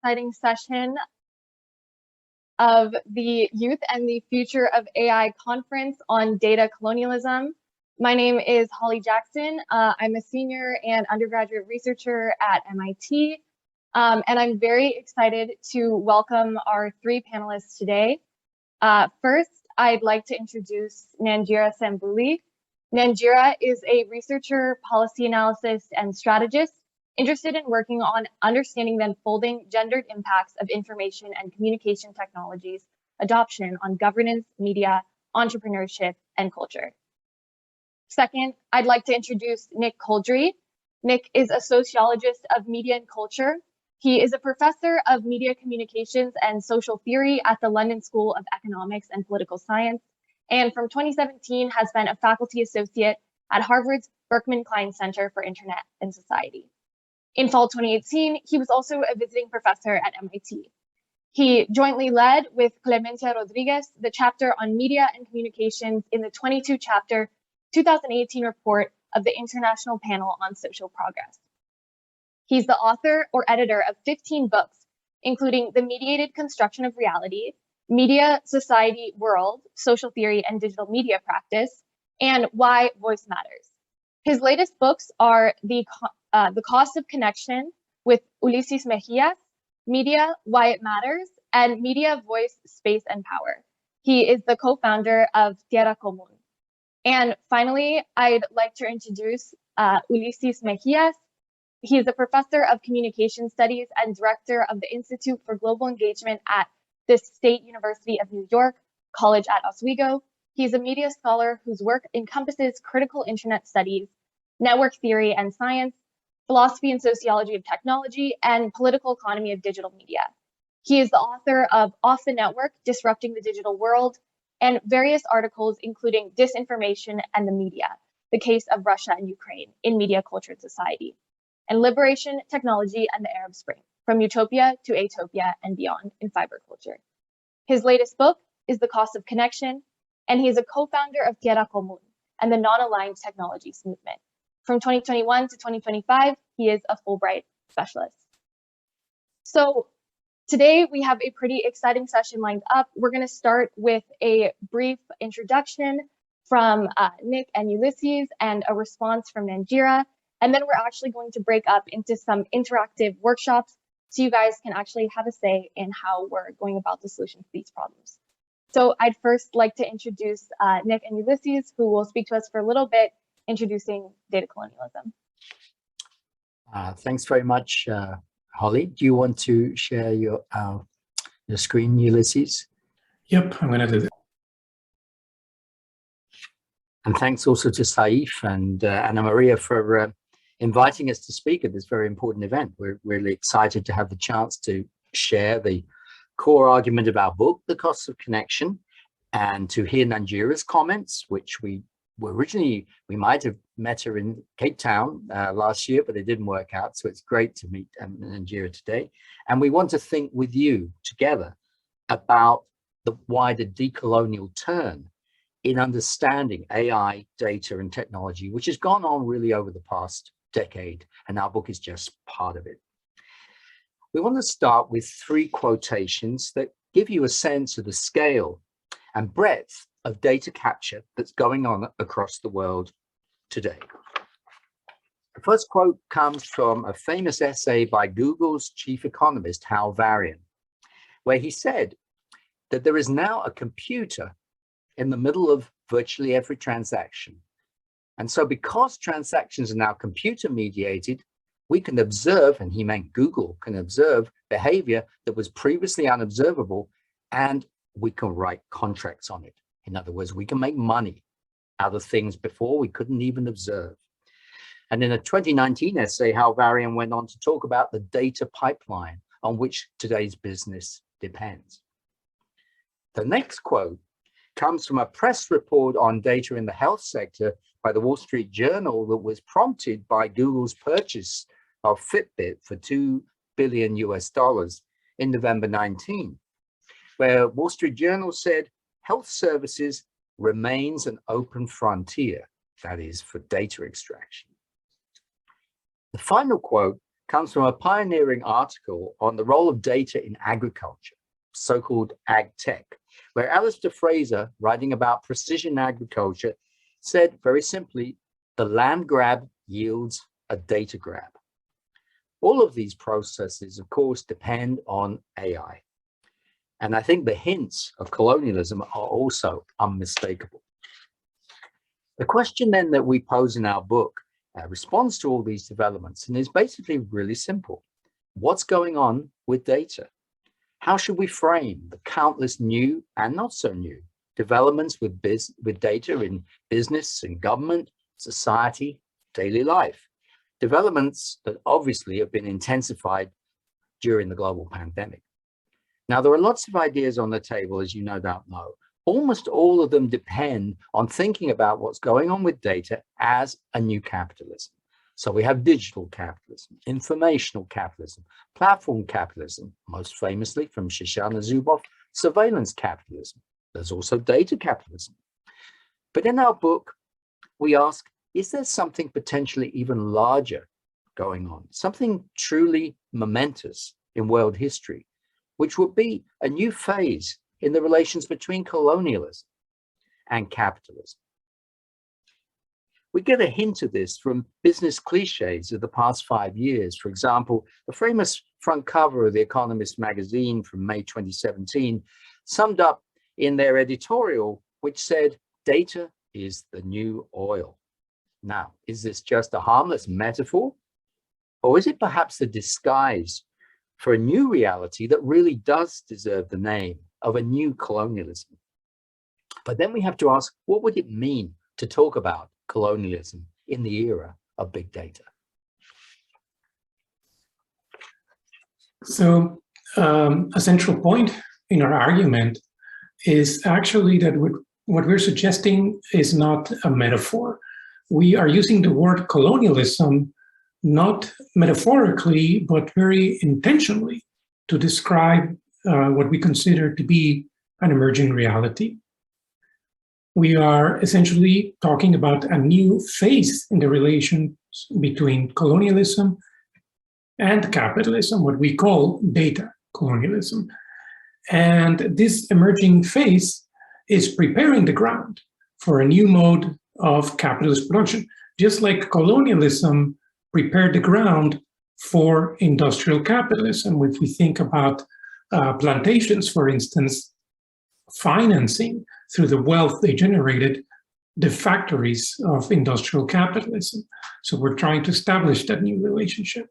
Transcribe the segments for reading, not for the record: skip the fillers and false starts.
exciting session of the Youth and the Future of AI conference on data colonialism. My name is Holly Jackson. I'm a senior and undergraduate researcher at MIT, and I'm very excited to welcome our three panelists today. First, I'd like to introduce Nanjira Sambuli. Nanjira is a researcher, policy analyst, and strategist interested in working on understanding the unfolding gendered impacts of information and communication technologies adoption on governance, media, entrepreneurship, and culture. Second, I'd like to introduce Nick Couldry. Nick is a sociologist of media and culture. He is a professor of media communications and social theory at the London School of Economics and Political Science, and from 2017 has been a faculty associate at Harvard's Berkman Klein Center for Internet and Society. In fall 2018, he was also a visiting professor at MIT. He jointly led with Clemencia Rodriguez the chapter on media and communications in the 22-chapter 2018 report of the International Panel on Social Progress. He's the author or editor of 15 books, including The Mediated Construction of Reality, Media, Society, World, Social Theory, and Digital Media Practice, and Why Voice Matters. His latest books are The Cost of Connection with Ulises Mejias, Media, Why It Matters, and Media, Voice, Space, and Power. He is the co-founder of Tierra Común. And finally, I'd like to introduce Ulises Mejias. He is a professor of communication studies and director of the Institute for Global Engagement at the State University of New York College at Oswego. He's a media scholar whose work encompasses critical internet studies, network theory and science, philosophy and sociology of technology, and political economy of digital media. He is the author of Off the Network, Disrupting the Digital World, and various articles including Disinformation and the Media, the Case of Russia and Ukraine in Media, Culture, and Society, and Liberation, Technology, and the Arab Spring, From Utopia to Atopia and Beyond in Fiber Culture. His latest book is The Cost of Connection, and he is a co-founder of Tierra Común and the Non-Aligned Technologies Movement. From 2021 to 2025, he is a Fulbright specialist. So today we have a pretty exciting session lined up. We're going to start with a brief introduction from Nick and Ulises and a response from Nanjira. And then we're actually going to break up into some interactive workshops so you guys can actually have a say in how we're going about the solution to these problems. So I'd first like to introduce Nick and Ulises, who will speak to us for a little bit, introducing data colonialism. Thanks very much, Holly. Do you want to share your screen, Ulises? Yep, I'm going to do that. And thanks also to Saif and Anna Maria for inviting us to speak at this very important event. We're really excited to have the chance to share the core argument of our book, The Cost of Connection, and to hear Nanjira's comments, which we might have met her in Cape Town last year, but it didn't work out. So it's great to meet Nanjira today. And we want to think with you together about the wider decolonial turn in understanding AI, data, and technology, which has gone on really over the past decade. And our book is just part of it. We want to start with three quotations that give you a sense of the scale and breadth of data capture that's going on across the world today. The first quote comes from a famous essay by Google's chief economist, Hal Varian, where he said that there is now a computer in the middle of virtually every transaction. And so because transactions are now computer mediated, we can observe, and he meant Google can observe behavior that was previously unobservable, and we can write contracts on it. In other words, we can make money out of things before we couldn't even observe. And in a 2019 essay, Hal Varian went on to talk about the data pipeline on which today's business depends. The next quote comes from a press report on data in the health sector by the Wall Street Journal that was prompted by Google's purchase of Fitbit for $2 billion in November 19, where Wall Street Journal said, health services remains an open frontier, that is for data extraction. The final quote comes from a pioneering article on the role of data in agriculture, so-called ag tech, where Alistair Fraser, writing about precision agriculture, said very simply, the land grab yields a data grab. All of these processes, of course, depend on AI. And I think the hints of colonialism are also unmistakable. The question then that we pose in our book responds to all these developments and is basically really simple. What's going on with data? How should we frame the countless new and not so new developments with data in business and government, society, daily life? Developments that obviously have been intensified during the global pandemic. Now, there are lots of ideas on the table, as you no doubt know. Almost all of them depend on thinking about what's going on with data as a new capitalism. So we have digital capitalism, informational capitalism, platform capitalism, most famously from Shoshana Zuboff, surveillance capitalism. There's also data capitalism. But in our book, we ask, is there something potentially even larger going on, something truly momentous in world history, which would be a new phase in the relations between colonialism and capitalism? We get a hint of this from business cliches of the past 5 years. For example, the famous front cover of The Economist magazine from May 2017 summed up in their editorial, which said, data is the new oil. Now, is this just a harmless metaphor? Or is it perhaps a disguise for a new reality that really does deserve the name of a new colonialism? But then we have to ask, what would it mean to talk about colonialism in the era of big data? So a central point in our argument is actually that what we're suggesting is not a metaphor. We are using the word colonialism not metaphorically, but very intentionally to describe what we consider to be an emerging reality. We are essentially talking about a new phase in the relations between colonialism and capitalism, what we call data colonialism. And this emerging phase is preparing the ground for a new mode of capitalist production, just like colonialism prepared the ground for industrial capitalism. If we think about plantations, for instance, financing through the wealth they generated the factories of industrial capitalism. So we're trying to establish that new relationship.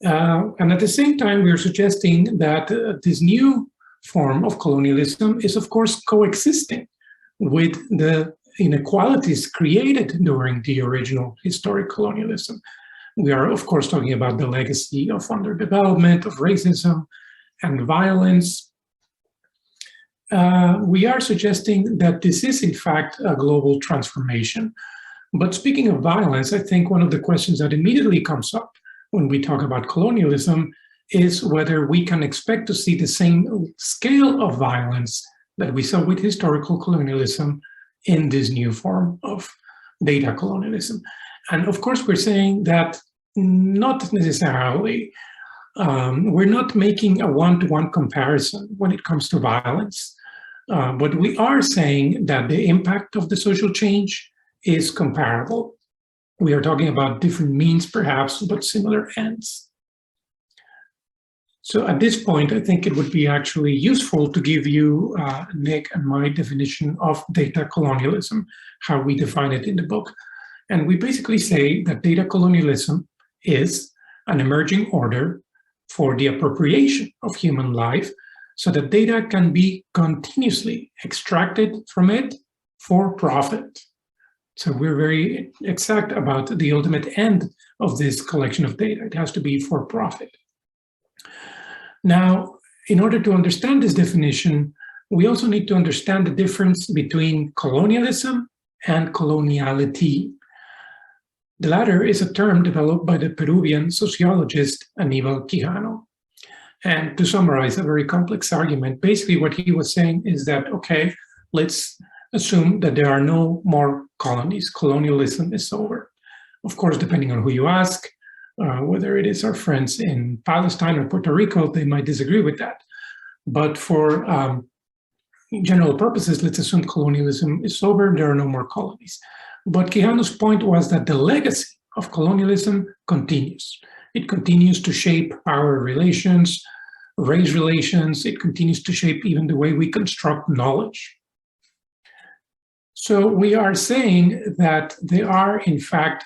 And at the same time, we're suggesting that this new form of colonialism is, of course, coexisting with the inequalities created during the original historic colonialism. We are, of course, talking about the legacy of underdevelopment, of racism and violence. We are suggesting that this is, in fact, a global transformation. But speaking of violence, I think one of the questions that immediately comes up when we talk about colonialism is whether we can expect to see the same scale of violence that we saw with historical colonialism in this new form of data colonialism. And of course, we're saying that not necessarily. We're not making a one-to-one comparison when it comes to violence, but we are saying that the impact of the social change is comparable. We are talking about different means, perhaps, but similar ends. So at this point, I think it would be actually useful to give you, Nick, and my definition of data colonialism, how we define it in the book. And we basically say that data colonialism is an emerging order for the appropriation of human life so that data can be continuously extracted from it for profit. So we're very exact about the ultimate end of this collection of data. It has to be for profit. Now, in order to understand this definition, we also need to understand the difference between colonialism and coloniality. The latter is a term developed by the Peruvian sociologist Aníbal Quijano. And to summarize a very complex argument, basically what he was saying is that, okay, let's assume that there are no more colonies. Colonialism is over. Of course, depending on who you ask, Whether it is our friends in Palestine or Puerto Rico, they might disagree with that. But for general purposes, let's assume colonialism is over, there are no more colonies. But Quijano's point was that the legacy of colonialism continues. It continues to shape power relations, race relations. It continues to shape even the way we construct knowledge. So we are saying that there are, in fact,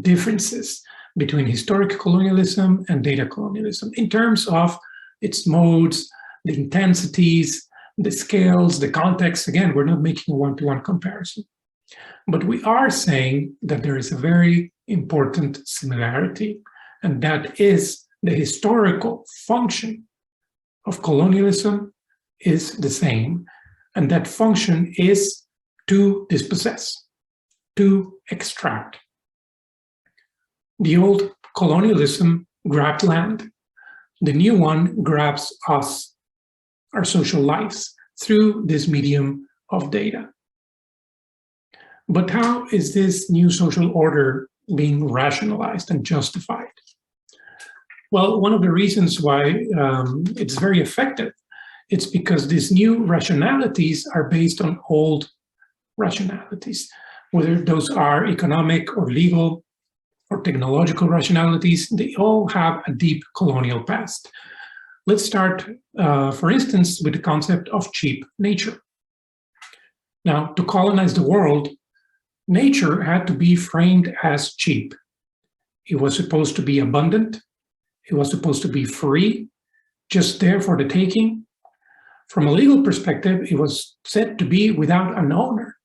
differences between historic colonialism and data colonialism in terms of its modes, the intensities, the scales, the context. Again, we're not making a one-to-one comparison. But we are saying that there is a very important similarity, and that is the historical function of colonialism is the same, and that function is to dispossess, to extract. The old colonialism grabbed land. The new one grabs us, our social lives, through this medium of data. But how is this new social order being rationalized and justified? Well, one of the reasons why it's very effective, it's because these new rationalities are based on old rationalities, whether those are economic or legal or technological rationalities, they all have a deep colonial past. Let's start, for instance, with the concept of cheap nature. Now, to colonize the world, nature had to be framed as cheap. It was supposed to be abundant. It was supposed to be free, just there for the taking. From a legal perspective, it was said to be without an owner.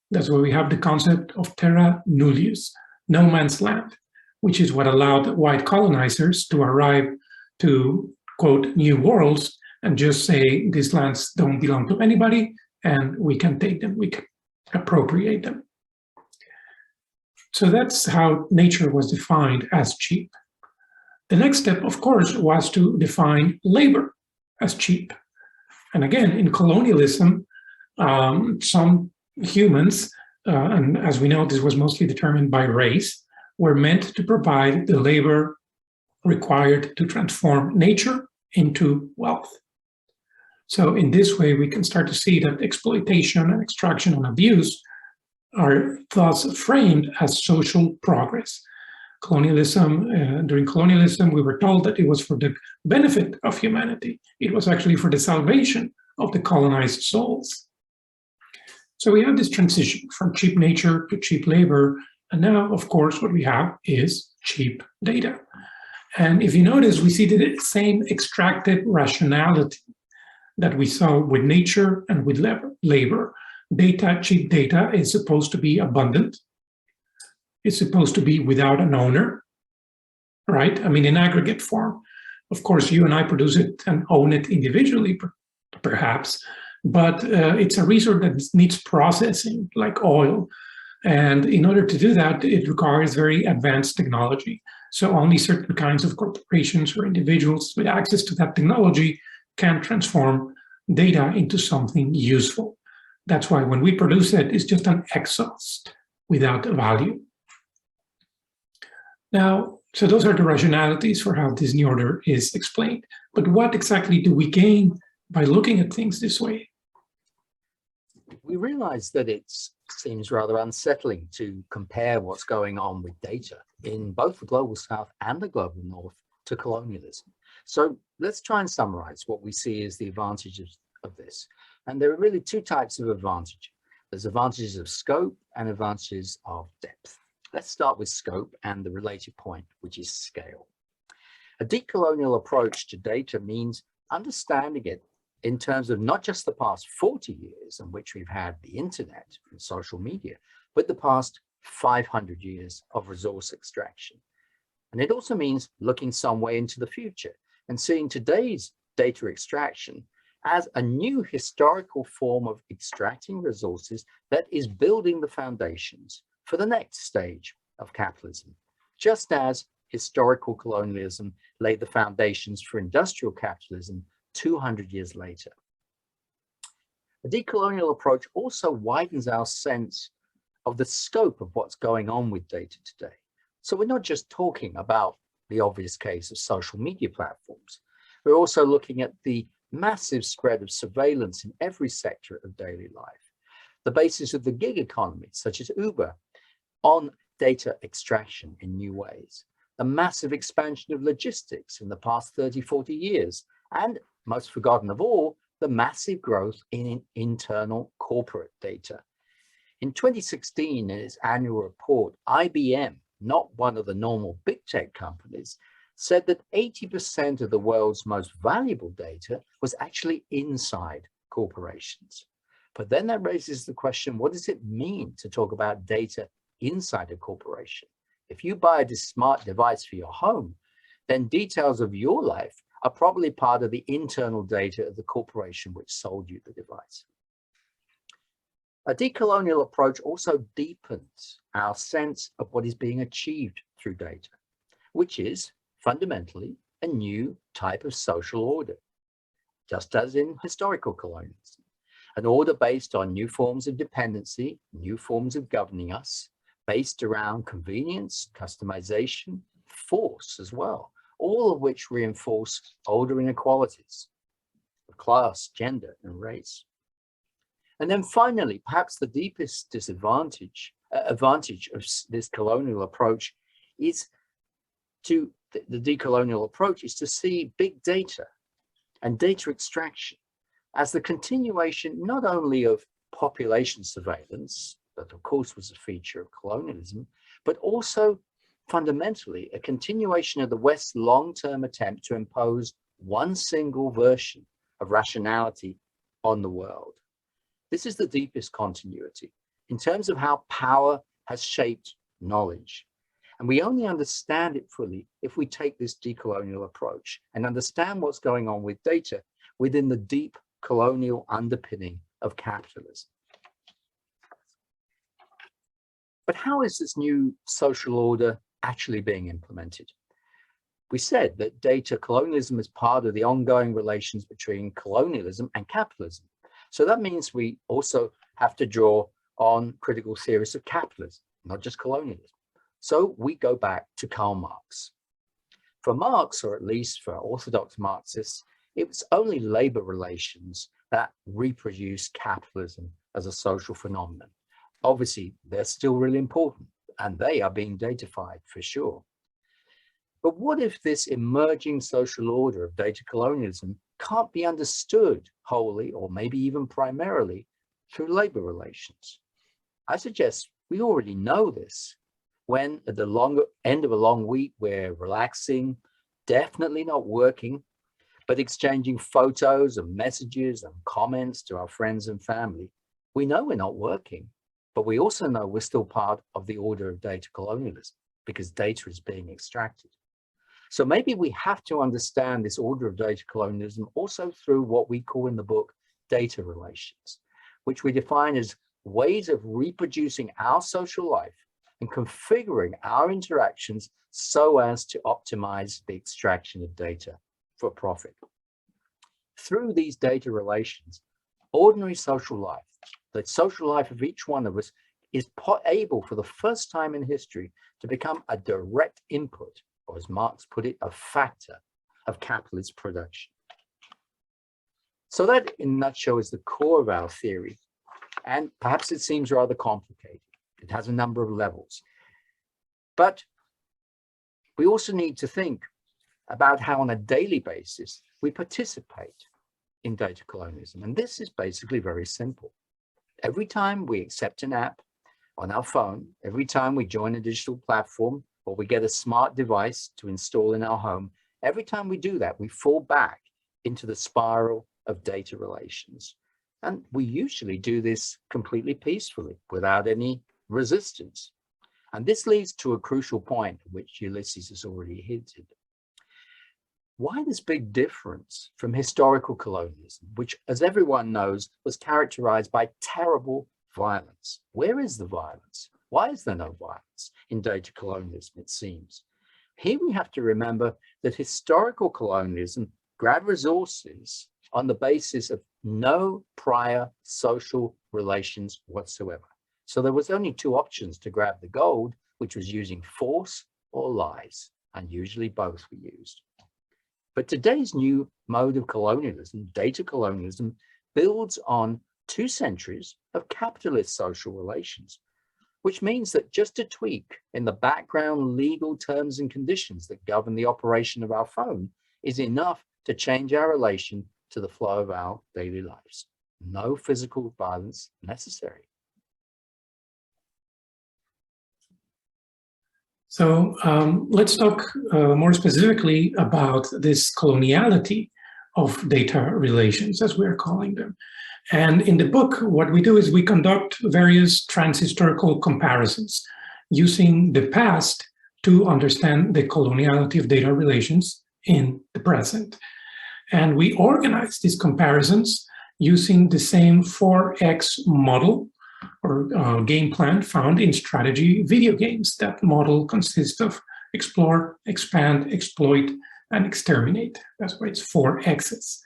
That's why we have the concept of terra nullius, no man's land, which is what allowed white colonizers to arrive to, quote, new worlds and just say these lands don't belong to anybody and we can take them, we can appropriate them. So that's how nature was defined as cheap. The next step, of course, was to define labor as cheap. And again, in colonialism, some humans, and as we know, this was mostly determined by race, were meant to provide the labor required to transform nature into wealth. So in this way, we can start to see that exploitation and extraction and abuse are thus framed as social progress. Colonialism, during colonialism, we were told that it was for the benefit of humanity. It was actually for the salvation of the colonized souls. So we have this transition from cheap nature to cheap labor. And now, of course, what we have is cheap data. And if you notice, we see the same extractive rationality that we saw with nature and with labor. Data, cheap data, is supposed to be abundant. It's supposed to be without an owner, right? I mean, in aggregate form. Of course, you and I produce it and own it individually, perhaps, but it's a resource that needs processing, like oil. And in order to do that, it requires very advanced technology. So only certain kinds of corporations or individuals with access to that technology can transform data into something useful. That's why when we produce it, it's just an exhaust without value. Now, so those are the rationalities for how this new order is explained. But what exactly do we gain by looking at things this way? We realize that it seems rather unsettling to compare what's going on with data in both the global south and the global north to colonialism. So let's try and summarize what we see as the advantages of this. And there are really two types of advantage. There's advantages of scope and advantages of depth. Let's start with scope and the related point, which is scale. A decolonial approach to data means understanding it in terms of not just the past 40 years in which we've had the internet and social media, but the past 500 years of resource extraction. And it also means looking some way into the future and seeing today's data extraction as a new historical form of extracting resources that is building the foundations for the next stage of capitalism, just as historical colonialism laid the foundations for industrial capitalism 200 years later. A decolonial approach also widens our sense of the scope of what's going on with data today. So we're not just talking about the obvious case of social media platforms. We're also looking at the massive spread of surveillance in every sector of daily life, the basis of the gig economy, such as Uber, on data extraction in new ways, the massive expansion of logistics in the past 30, 40 years, and most forgotten of all, the massive growth in internal corporate data. In 2016, in its annual report, IBM, not one of the normal big tech companies, said that 80% of the world's most valuable data was actually inside corporations. But then that raises the question, what does it mean to talk about data inside a corporation? If you buy a smart device for your home, then details of your life are probably part of the internal data of the corporation which sold you the device. A decolonial approach also deepens our sense of what is being achieved through data, which is fundamentally a new type of social order, just as in historical colonialism, an order based on new forms of dependency, new forms of governing us, based around convenience, customization, force as well, all of which reinforce older inequalities of class, gender, and race. And then finally, perhaps the deepest advantage of this colonial approach is the decolonial approach is to see big data and data extraction as the continuation not only of population surveillance, that of course was a feature of colonialism, but also fundamentally a continuation of the West's long-term attempt to impose one single version of rationality on the world. This is the deepest continuity in terms of how power has shaped knowledge. And we only understand it fully if we take this decolonial approach and understand what's going on with data within the deep colonial underpinning of capitalism. But how is this new social order actually being implemented? We said that data colonialism is part of the ongoing relations between colonialism and capitalism. So that means we also have to draw on critical theories of capitalism, not just colonialism. So we go back to Karl Marx. For Marx, or at least for orthodox Marxists, it was only labor relations that reproduced capitalism as a social phenomenon. Obviously, they're still really important, and they are being datafied for sure. But what if this emerging social order of data colonialism can't be understood wholly, or maybe even primarily, through labor relations? I suggest we already know this. When at the end of a long week, we're relaxing, definitely not working, but exchanging photos and messages and comments to our friends and family, we know we're not working, but we also know we're still part of the order of data colonialism because data is being extracted. So maybe we have to understand this order of data colonialism also through what we call in the book data relations, which we define as ways of reproducing our social life and configuring our interactions so as to optimize the extraction of data for profit. Through these data relations, ordinary social life, the social life of each one of us, is able for the first time in history to become a direct input, or as Marx put it, a factor of capitalist production. So that in a nutshell is the core of our theory. And perhaps it seems rather complicated. It has a number of levels. But we also need to think about how on a daily basis we participate in data colonialism. And this is basically very simple. Every time we accept an app on our phone, every time we join a digital platform, or we get a smart device to install in our home, every time we do that, we fall back into the spiral of data relations. And we usually do this completely peacefully, without any resistance. And this leads to a crucial point, which Ulises has already hinted. Why this big difference from historical colonialism, which, as everyone knows, was characterized by terrible violence? Where is the violence? Why is there no violence in data colonialism, it seems? Here we have to remember that historical colonialism grabbed resources on the basis of no prior social relations whatsoever. So there was only two options to grab the gold, which was using force or lies. and usually both were used. But today's new mode of colonialism, data colonialism, builds on 2 centuries of capitalist social relations, which means that just a tweak in the background legal terms and conditions that govern the operation of our phone is enough to change our relation to the flow of our daily lives. No physical violence necessary. So let's talk more specifically about this coloniality of data relations, as we're calling them. And in the book, what we do is we conduct various transhistorical comparisons using the past to understand the coloniality of data relations in the present. And we organize these comparisons using the same 4X model or game plan found in strategy video games. That model consists of explore, expand, exploit, and exterminate. That's why it's 4 X's.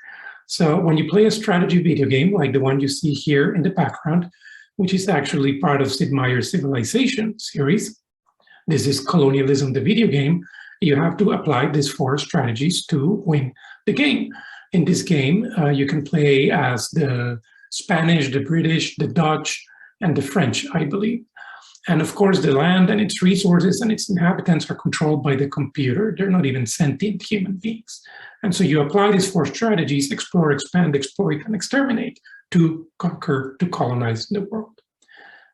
So when you play a strategy video game like the one you see here in the background, which is actually part of Sid Meier's Civilization series, this is Colonialism, the video game, you have to apply these 4 strategies to win the game. In this game, you can play as the Spanish, the British, the Dutch, and the French, I believe. And of course, the land and its resources and its inhabitants are controlled by the computer. They're not even sentient human beings. And so you apply these 4 strategies, explore, expand, exploit, and exterminate, to conquer, to colonize the world.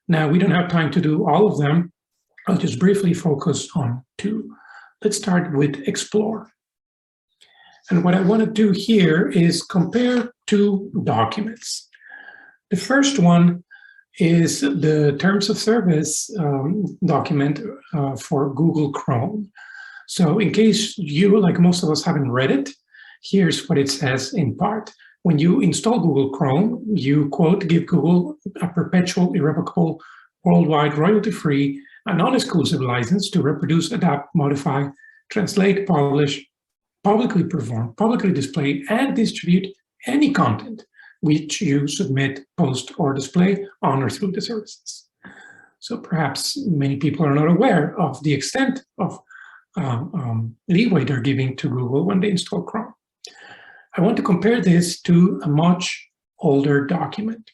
Now, we don't have time to do all of them. I'll just briefly focus on 2. Let's start with explore. And what I want to do here is compare 2 documents. The first one is the terms of service document for Google Chrome. So in case you, like most of us, haven't read it, here's what it says in part. When you install Google Chrome, you, quote, give Google a perpetual, irrevocable, worldwide, royalty-free, and non-exclusive license to reproduce, adapt, modify, translate, publish, publicly perform, publicly display, and distribute any content which you submit, post, or display on or through the services. So perhaps many people are not aware of the extent of leeway they're giving to Google when they install Chrome. I want to compare this to a much older document.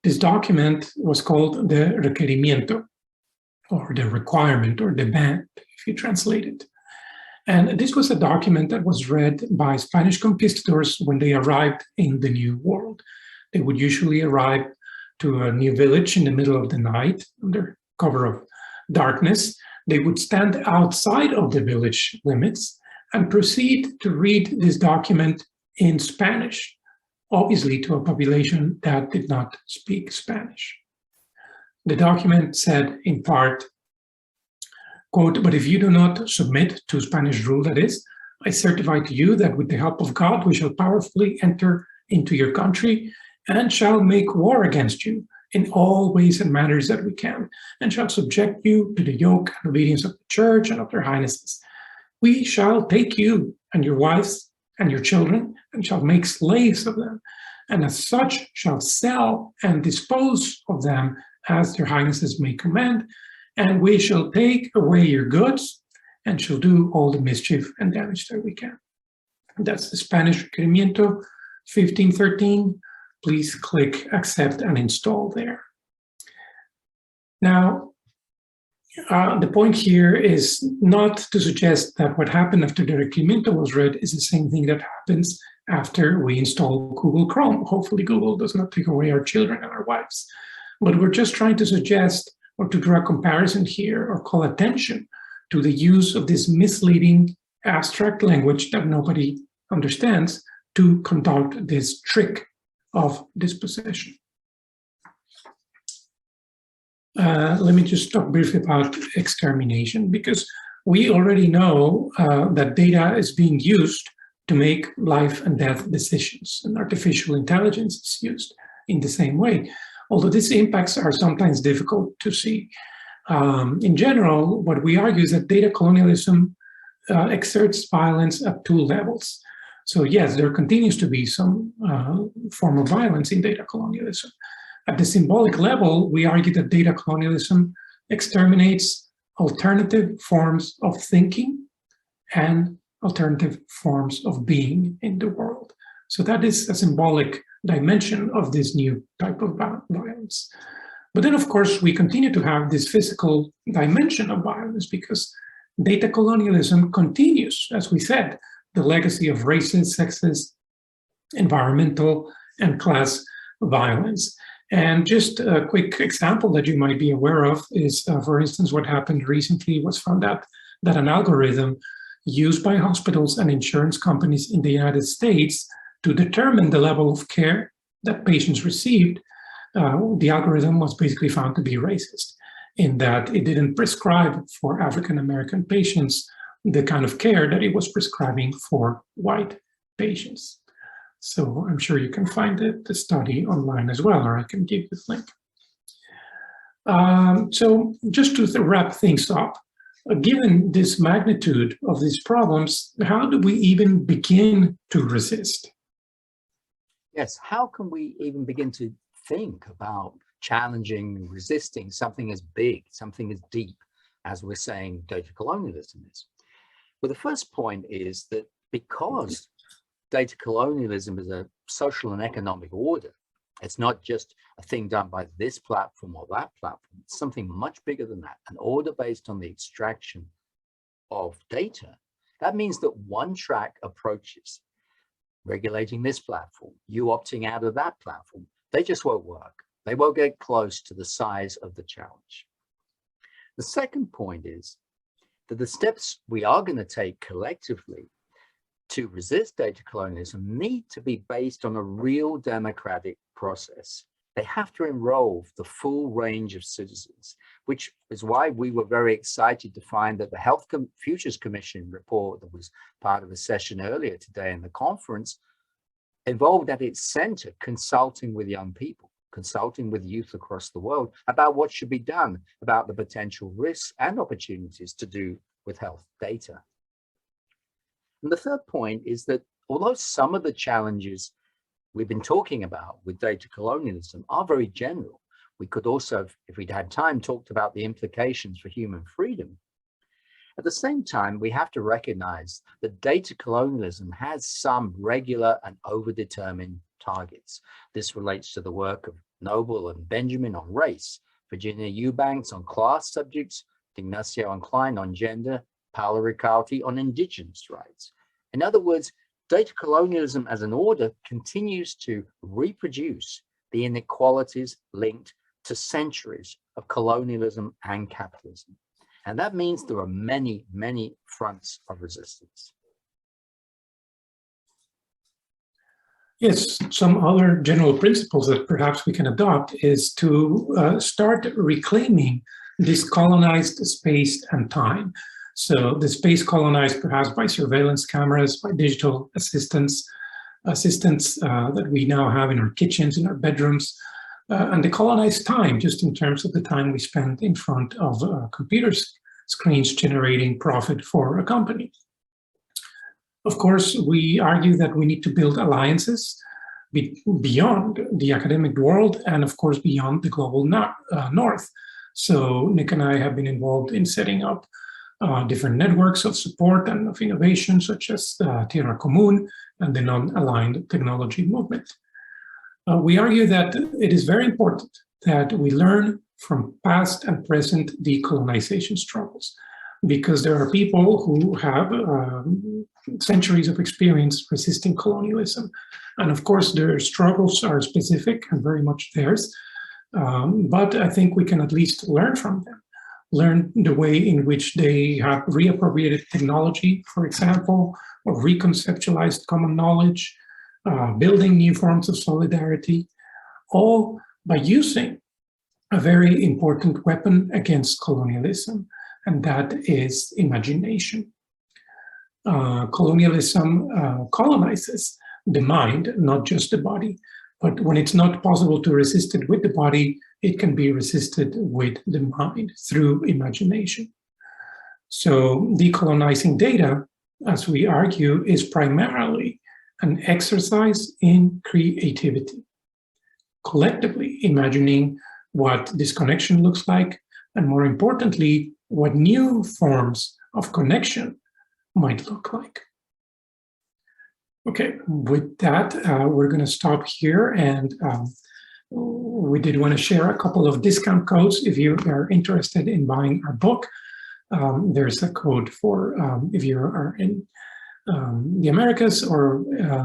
This document was called the requerimiento, or the requirement, or demand, if you translate it. And this was a document that was read by Spanish conquistadors when they arrived in the New World. They would usually arrive to a new village in the middle of the night under cover of darkness. They would stand outside of the village limits and proceed to read this document in Spanish, obviously to a population that did not speak Spanish. The document said in part, quote, but if you do not submit to Spanish rule, that is, I certify to you that with the help of God, we shall powerfully enter into your country and shall make war against you in all ways and manners that we can, and shall subject you to the yoke and obedience of the church and of their highnesses. We shall take you and your wives and your children and shall make slaves of them, and as such shall sell and dispose of them as their highnesses may command, and we shall take away your goods and shall do all the mischief and damage that we can. That's the Spanish Requerimiento 1513. Please click accept and install there. Now, the point here is not to suggest that what happened after the Requerimiento was read is the same thing that happens after we install Google Chrome. Hopefully Google does not take away our children and our wives. But we're just trying to suggest or to draw a comparison here or call attention to the use of this misleading abstract language that nobody understands to conduct this trick of dispossession. Let me just talk briefly about extermination, because we already know that data is being used to make life and death decisions, and artificial intelligence is used in the same way. Although these impacts are sometimes difficult to see. In general, what we argue is that data colonialism exerts violence at 2 levels. So yes, there continues to be some form of violence in data colonialism. At the symbolic level, we argue that data colonialism exterminates alternative forms of thinking and alternative forms of being in the world. So that is a symbolic dimension of this new type of violence. But then, of course, we continue to have this physical dimension of violence because data colonialism continues, as we said, the legacy of racist, sexist, environmental, and class violence. And just a quick example that you might be aware of is, for instance, what happened recently was found out that an algorithm used by hospitals and insurance companies in the United States to determine the level of care that patients received, the algorithm was basically found to be racist in that it didn't prescribe for African-American patients the kind of care that it was prescribing for white patients. So I'm sure you can find the study online as well, or I can give you the link. So just to wrap things up, given this magnitude of these problems, how do we even begin to resist? Yes, how can we even begin to think about challenging, resisting something as big, something as deep as we're saying data colonialism is? Well, the first point is that because data colonialism is a social and economic order, it's not just a thing done by this platform or that platform, it's something much bigger than that, an order based on the extraction of data. That means that one-track approaches, regulating this platform, you opting out of that platform, they just won't work. They won't get close to the size of the challenge. The second point is that the steps we are going to take collectively to resist data colonialism need to be based on a real democratic process. They have to enroll the full range of citizens, which is why we were very excited to find that the Health Futures Commission report that was part of a session earlier today in the conference involved at its center consulting with young people, consulting with youth across the world about what should be done about the potential risks and opportunities to do with health data. And the third point is that although some of the challenges we've been talking about with data colonialism are very general, we could also, if we'd had time, talked about the implications for human freedom. At the same time, we have to recognize that data colonialism has some regular and overdetermined targets. This relates to the work of Noble and Benjamin on race, Virginia Eubanks on class subjects, Ignacio and Klein on gender, Paolo Riccardi on indigenous rights. In other words, data colonialism as an order continues to reproduce the inequalities linked to centuries of colonialism and capitalism. And that means there are many, many fronts of resistance. Yes, some other general principles that perhaps we can adopt is to start reclaiming this colonized space and time. So the space colonized perhaps by surveillance cameras, by digital assistants that we now have in our kitchens, in our bedrooms, and the colonized time, just in terms of the time we spend in front of computer screens generating profit for a company. Of course, we argue that we need to build alliances beyond the academic world and, of course, beyond the global north. So Nick and I have been involved in setting up different networks of support and of innovation, such as Tierra Común and the Non-Aligned Technology Movement. We argue that it is very important that we learn from past and present decolonization struggles, because there are people who have centuries of experience resisting colonialism. And of course, their struggles are specific and very much theirs. But I think we can at least learn from them, learn the way in which they have reappropriated technology, for example, or reconceptualized common knowledge, building new forms of solidarity, all by using a very important weapon against colonialism, and that is imagination. Colonialism colonizes the mind, not just the body, but when it's not possible to resist it with the body, it can be resisted with the mind through imagination. So decolonizing data, as we argue, is primarily an exercise in creativity, collectively imagining what this connection looks like, and more importantly, what new forms of connection might look like. Okay, with that, we're going to stop here, and we did want to share a couple of discount codes if you are interested in buying our book. There's a code for if you are in the Americas, or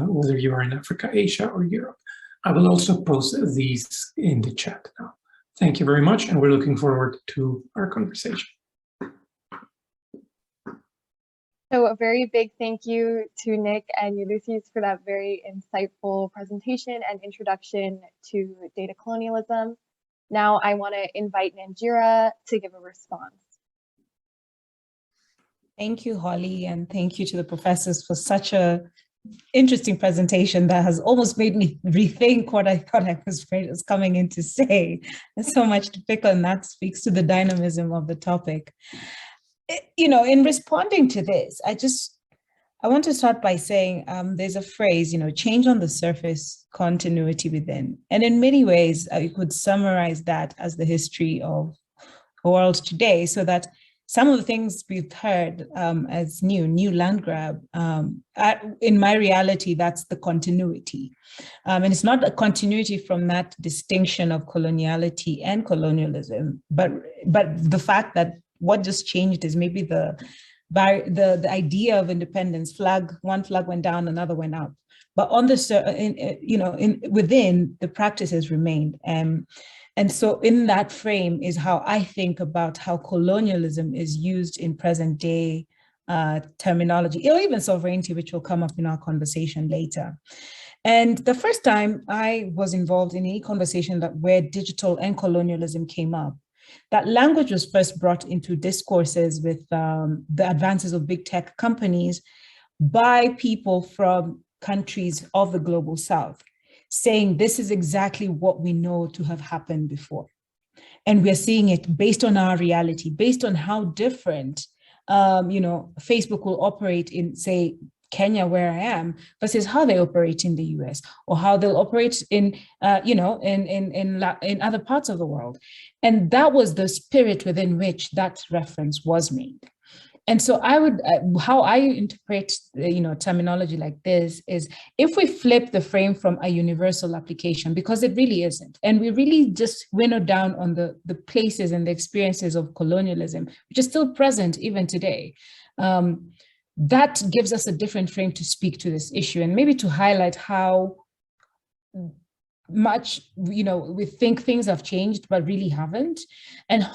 whether you are in Africa, Asia, or Europe. I will also post these in the chat now. Thank you very much, and we're looking forward to our conversation. So a very big thank you to Nick and Ulises for that very insightful presentation and introduction to data colonialism. Now I want to invite Nanjira to give a response. Thank you, Holly, and thank you to the professors for such a interesting presentation that has almost made me rethink what I thought I was coming in to say. There's so much to pick on. That speaks to the dynamism of the topic. You know, in responding to this, I want to start by saying there's a phrase, change on the surface, continuity within. And in many ways, I could summarize that as the history of the world today, so that some of the things we've heard as new land grab, in my reality, that's the continuity. And it's not a continuity from that distinction of coloniality and colonialism, but the fact that what just changed is maybe the idea of independence. One flag went down, another went up. But on the within, the practice has remained. And so in that frame is how I think about how colonialism is used in present day terminology, or even sovereignty, which will come up in our conversation later. And the first time I was involved in any conversation where digital and colonialism came up, that language was first brought into discourses with the advances of big tech companies by people from countries of the global South, saying this is exactly what we know to have happened before. And we're seeing it based on our reality, based on how different, Facebook will operate in, say, Kenya, where I am, versus how they operate in the US, or how they'll operate in other parts of the world. And that was the spirit within which that reference was made. And so how I interpret, terminology like this is, if we flip the frame from a universal application, because it really isn't, and we really just winnow down on the places and the experiences of colonialism, which is still present even today, that gives us a different frame to speak to this issue, and maybe to highlight how much, we think things have changed, but really haven't. And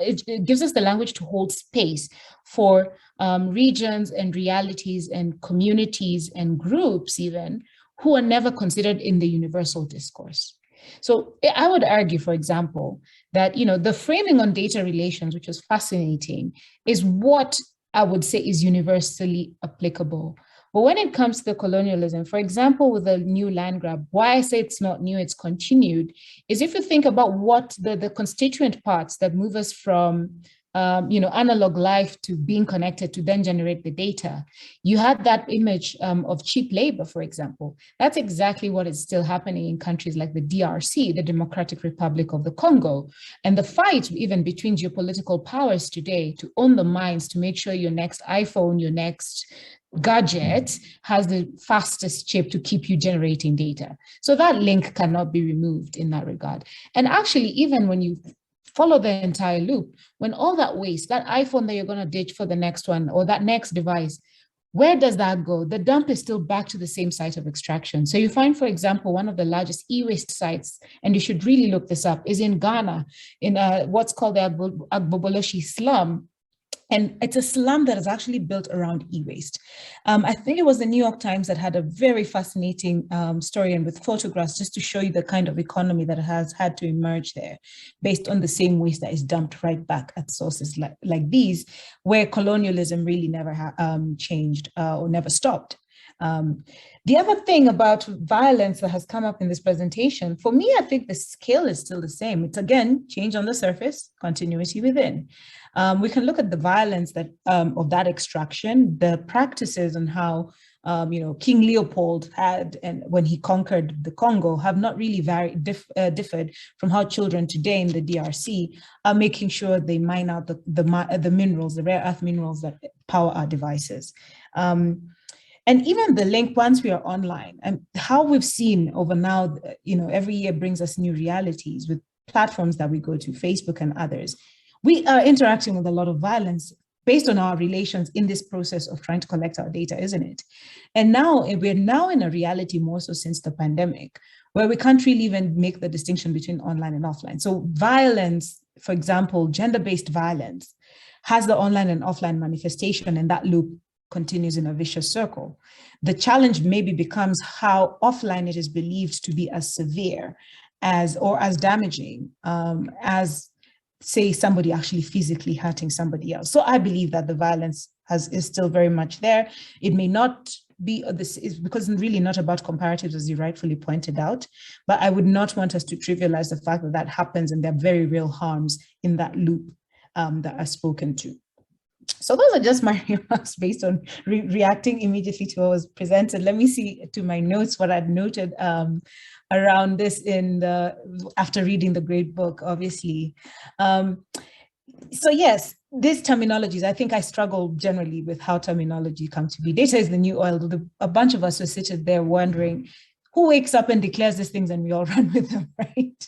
it gives us the language to hold space for regions and realities and communities and groups even who are never considered in the universal discourse. So I would argue, for example, that, the framing on data relations, which is fascinating, is what I would say is universally applicable. But when it comes to the colonialism, for example, with the new land grab, why I say it's not new, it's continued, is if you think about what the constituent parts that move us from analog life to being connected to then generate the data. You had that image of cheap labor, for example. That's exactly what is still happening in countries like the DRC, the Democratic Republic of the Congo. And the fight even between geopolitical powers today to own the mines, to make sure your next iPhone, your next gadget has the fastest chip to keep you generating data. So that link cannot be removed in that regard. And actually, even when you follow the entire loop, when all that waste, that iPhone that you're going to ditch for the next one, or that next device, where does that go? The dump is still back to the same site of extraction. So you find, for example, one of the largest e-waste sites, and you should really look this up, is in Ghana, in what's called the Agboboloshi slum. And it's a slum that is actually built around e-waste. I think it was the New York Times that had a very fascinating story, and with photographs, just to show you the kind of economy that has had to emerge there based on the same waste that is dumped right back at sources like these, where colonialism really never changed or never stopped. The other thing about violence that has come up in this presentation, for me, I think the scale is still the same. It's, again, change on the surface, continuity within. We can look at the violence that of that extraction, the practices, and how King Leopold had, and when he conquered the Congo, have not really differed from how children today in the DRC are making sure they mine out the minerals, the rare earth minerals that power our devices. And even the link once we are online, and how we've seen over now, every year brings us new realities with platforms that we go to, Facebook and others. We are interacting with a lot of violence based on our relations in this process of trying to collect our data, isn't it? And now we're now in a reality more so since the pandemic, where we can't really even make the distinction between online and offline. So violence, for example, gender-based violence, has the online and offline manifestation, and that loop continues in a vicious circle. The challenge maybe becomes how offline it is believed to be as severe or as damaging as, say, somebody actually physically hurting somebody else. So I believe that the violence is still very much there. It may not be, this is because it's really not about comparatives, as you rightfully pointed out, but I would not want us to trivialize the fact that that happens, and there are very real harms in that loop that are spoken to. So those are just my remarks based on reacting immediately to what was presented. Let me see to my notes what I'd noted around this after reading the great book, obviously. So yes, these terminologies, I think I struggle generally with how terminology comes to be. Data is the new oil. A bunch of us were sitting there wondering who wakes up and declares these things and we all run with them, right?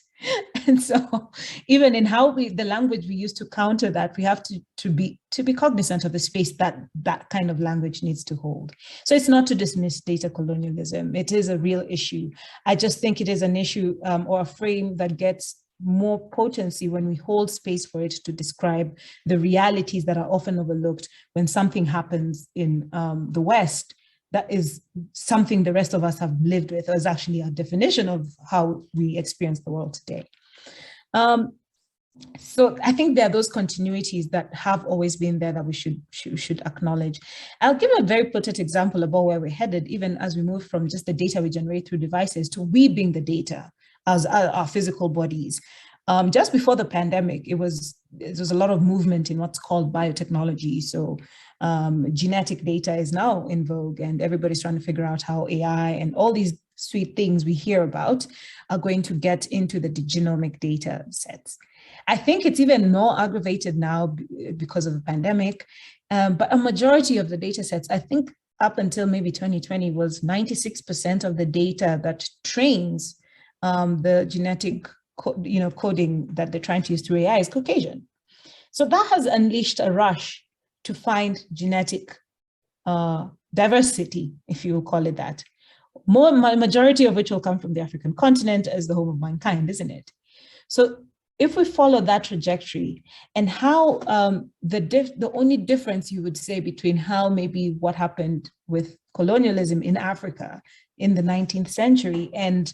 And so even in how the language we use to counter that, we have to be cognizant of the space that kind of language needs to hold. So it's not to dismiss data colonialism. It is a real issue. I just think it is an issue or a frame that gets more potency when we hold space for it to describe the realities that are often overlooked when something happens in the West. That is something the rest of us have lived with, or is actually a definition of how we experience the world today. So I think there are those continuities that have always been there that we should acknowledge. I'll give a very potent example about where we're headed, even as we move from just the data we generate through devices to we being the data as our physical bodies. Just before the pandemic, there was a lot of movement in what's called biotechnology. So genetic data is now in vogue, and everybody's trying to figure out how AI and all these sweet things we hear about are going to get into the genomic data sets. I think it's even more aggravated now because of the pandemic, but a majority of the data sets, I think up until maybe 2020, was 96% of the data that trains the genetic coding that they're trying to use through AI is Caucasian. So that has unleashed a rush to find genetic diversity, if you will call it that. Majority of which will come from the African continent as the home of mankind, isn't it? So if we follow that trajectory, and how the only difference you would say between how maybe what happened with colonialism in Africa in the 19th century and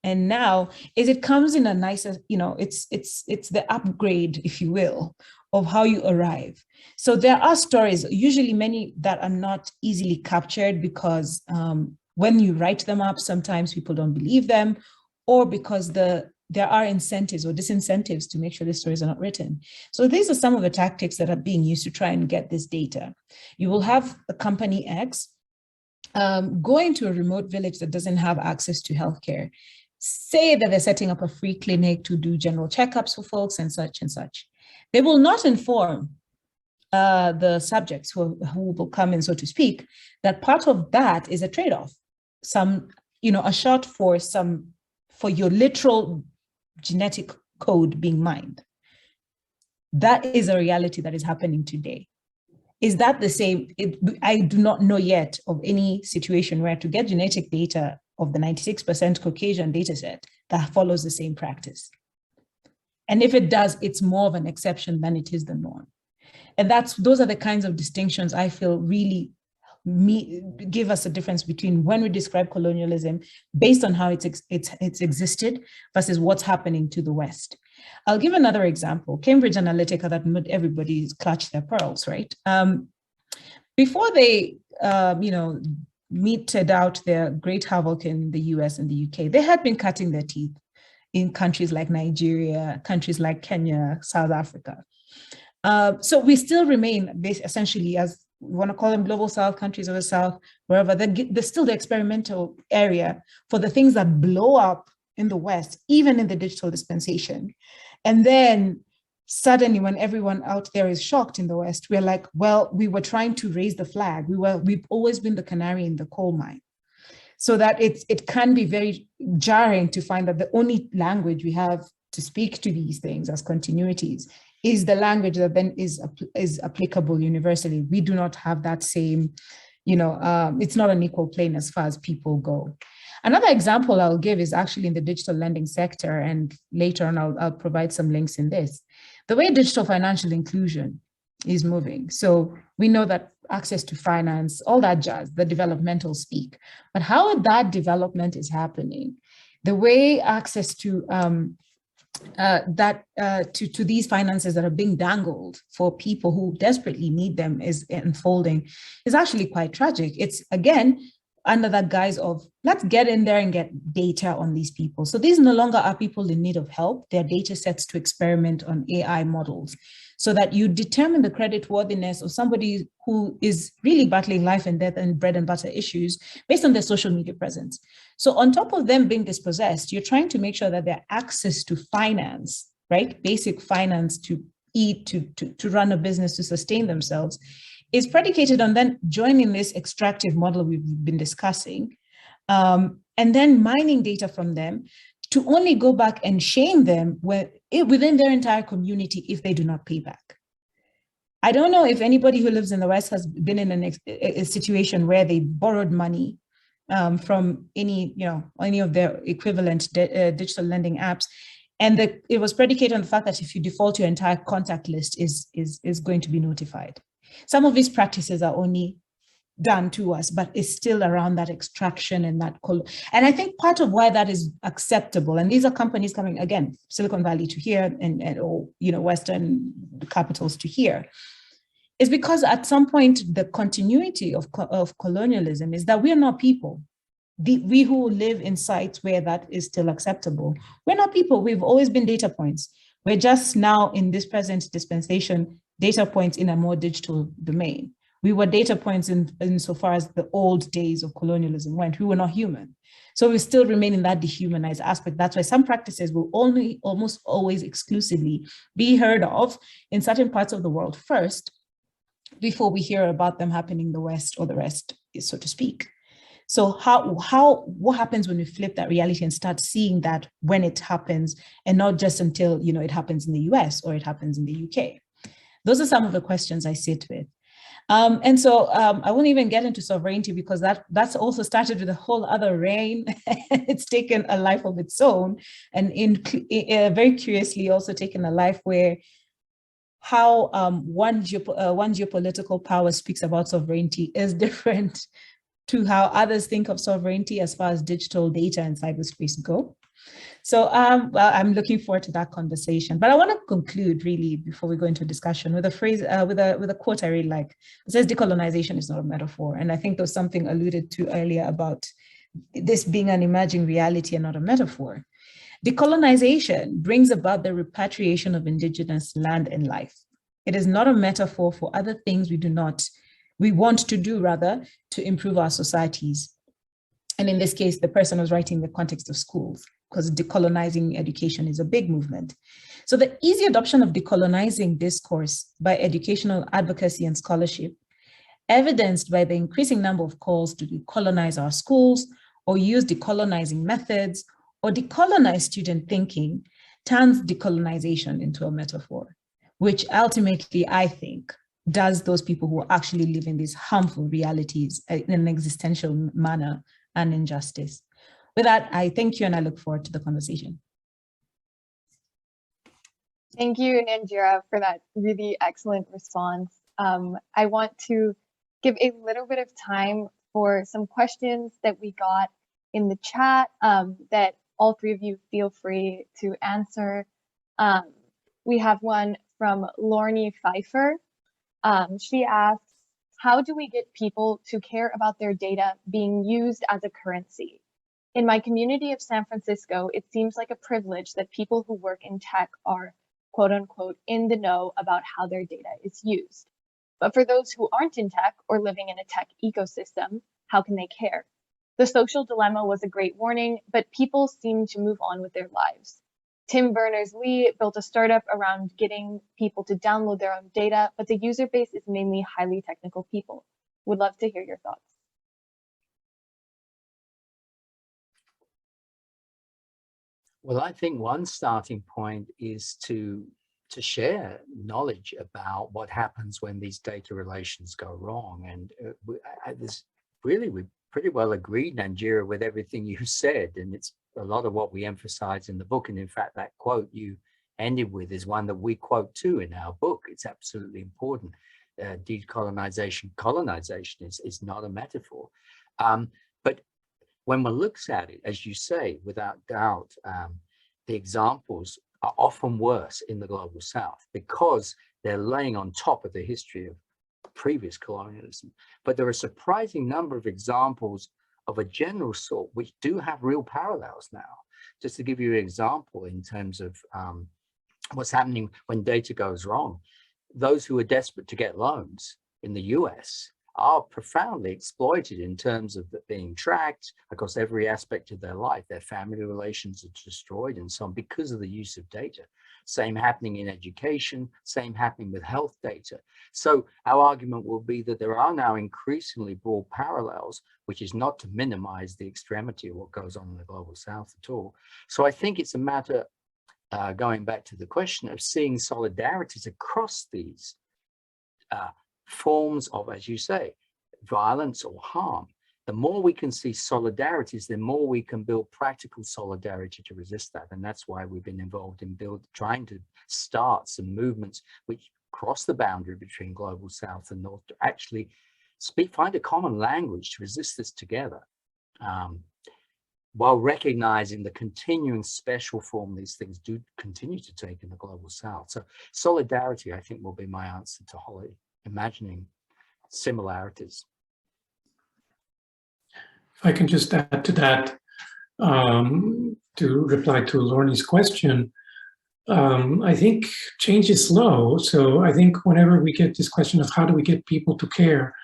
now is it comes in a nicer, it's the upgrade, if you will, of how you arrive. So there are stories, usually many that are not easily captured because when you write them up, sometimes people don't believe them, or because there are incentives or disincentives to make sure the stories are not written. So these are some of the tactics that are being used to try and get this data. You will have a company X go into a remote village that doesn't have access to healthcare, say that they're setting up a free clinic to do general checkups for folks and such and such. They will not inform the subjects who will come in, so to speak, that part of that is a trade-off. A shot for your literal genetic code being mined. That is a reality that is happening today. Is that the same? I do not know yet of any situation where to get genetic data of the 96% Caucasian data set that follows the same practice. And if it does, it's more of an exception than it is the norm. And those are the kinds of distinctions I feel really give us a difference between when we describe colonialism based on how it's existed versus what's happening to the West. I'll give another example. Cambridge Analytica, that made everybody clutch their pearls, right? Before they, meted out their great havoc in the US and the UK, they had been cutting their teeth in countries like Nigeria, countries like Kenya, South Africa. So we still remain essentially, as we want to call them, global South, countries of the South, wherever, they're still the experimental area for the things that blow up in the West, even in the digital dispensation. And then suddenly when everyone out there is shocked in the West, we're like, well, we were trying to raise the flag. We've always been the canary in the coal mine. So that it can be very jarring to find that the only language we have to speak to these things as continuities is the language that then is applicable universally. We do not have that same, it's not an equal plane as far as people go. Another example I'll give is actually in the digital lending sector, and later on I'll provide some links in this. The way digital financial inclusion is moving. So we know that access to finance, all that jazz, the developmental speak, but how that development is happening, the way access to to these finances that are being dangled for people who desperately need them is unfolding is actually quite tragic. It's again under that guise of let's get in there and get data on these people. So these no longer are people in need of help. They're data sets to experiment on AI models so that you determine the creditworthiness of somebody who is really battling life and death and bread and butter issues based on their social media presence. So on top of them being dispossessed, you're trying to make sure that their access to finance, right? Basic finance to eat, to run a business, to sustain themselves, is predicated on then joining this extractive model we've been discussing, and then mining data from them to only go back and shame them within their entire community if they do not pay back. I don't know if anybody who lives in the West has been in a situation where they borrowed money from any of their equivalent digital lending apps, and it was predicated on the fact that if you default, your entire contact list is going to be notified. Some of these practices are only done to us, but it's still around that extraction and that and I think part of why that is acceptable, and these are companies coming again, Silicon Valley to here and Western capitals to here, is because at some point the continuity of colonialism is that we are not people. We who live in sites where that is still acceptable, we're not people. We've always been data points. We're just now in this present dispensation data points in a more digital domain. We were data points in so far as the old days of colonialism went. We were not human. So we still remain in that dehumanized aspect. That's why some practices will only almost always exclusively be heard of in certain parts of the world first, before we hear about them happening in the West or the rest, so to speak. So what happens when we flip that reality and start seeing that when it happens, and not just until it happens in the US or it happens in the UK? Those are some of the questions I sit with. And so I won't even get into sovereignty because that's also started with a whole other reign. It's taken a life of its own, and very curiously also taken a life where how one geopolitical power speaks about sovereignty is different to how others think of sovereignty as far as digital data and cyberspace go. So well, I'm looking forward to that conversation. But I want to conclude really before we go into discussion with a phrase, with a quote I really like. It says, "Decolonization is not a metaphor." And I think there was something alluded to earlier about this being an emerging reality and not a metaphor. Decolonization brings about the repatriation of indigenous land and life. It is not a metaphor for other things we want to do rather to improve our societies. And in this case, the person was writing in the context of schools, because decolonizing education is a big movement. So the easy adoption of decolonizing discourse by educational advocacy and scholarship, evidenced by the increasing number of calls to decolonize our schools or use decolonizing methods or decolonize student thinking, turns decolonization into a metaphor, which ultimately, I think, does those people who actually live in these harmful realities in an existential manner and injustice. With that, I thank you and I look forward to the conversation. Thank you, Nanjira, for that really excellent response. I want to give a little bit of time for some questions that we got in the chat that all three of you feel free to answer. We have one from Lorne Pfeiffer. She asks, how do we get people to care about their data being used as a currency? In my community of San Francisco, it seems like a privilege that people who work in tech are, quote unquote, in the know about how their data is used. But for those who aren't in tech or living in a tech ecosystem, how can they care? The social dilemma was a great warning, but people seem to move on with their lives. Tim Berners-Lee built a startup around getting people to download their own data, but the user base is mainly highly technical people. Would love to hear your thoughts. Well, I think one starting point is to share knowledge about what happens when these data relations go wrong. And we pretty well agreed, Nanjira, with everything you said. And it's a lot of what we emphasize in the book. And in fact, that quote you ended with is one that we quote too in our book. It's absolutely important. Decolonization, colonization is not a metaphor. But when one looks at it, as you say, without doubt, the examples are often worse in the global south because they're laying on top of the history of previous colonialism. But there are a surprising number of examples of a general sort which do have real parallels now. Just to give you an example in terms of what's happening when data goes wrong, those who are desperate to get loans in the US are profoundly exploited in terms of being tracked across every aspect of their life. Their family relations are destroyed and so on because of the use of data. Same happening in education, same happening with health data. So our argument will be that there are now increasingly broad parallels, which is not to minimize the extremity of what goes on in the global south at all. So I think it's a matter, going back to the question, of seeing solidarities across these forms of, as you say, violence or harm. The more we can see solidarities, the more we can build practical solidarity to resist that. And that's why we've been involved in trying to start some movements which cross the boundary between global south and north to actually find a common language to resist this together, while recognizing the continuing special form these things do continue to take in the global south. So solidarity, I think, will be my answer to Holly, imagining similarities. If I can just add to that, to reply to Lorne's question, I think change is slow. So I think whenever we get this question of how do we get people to care,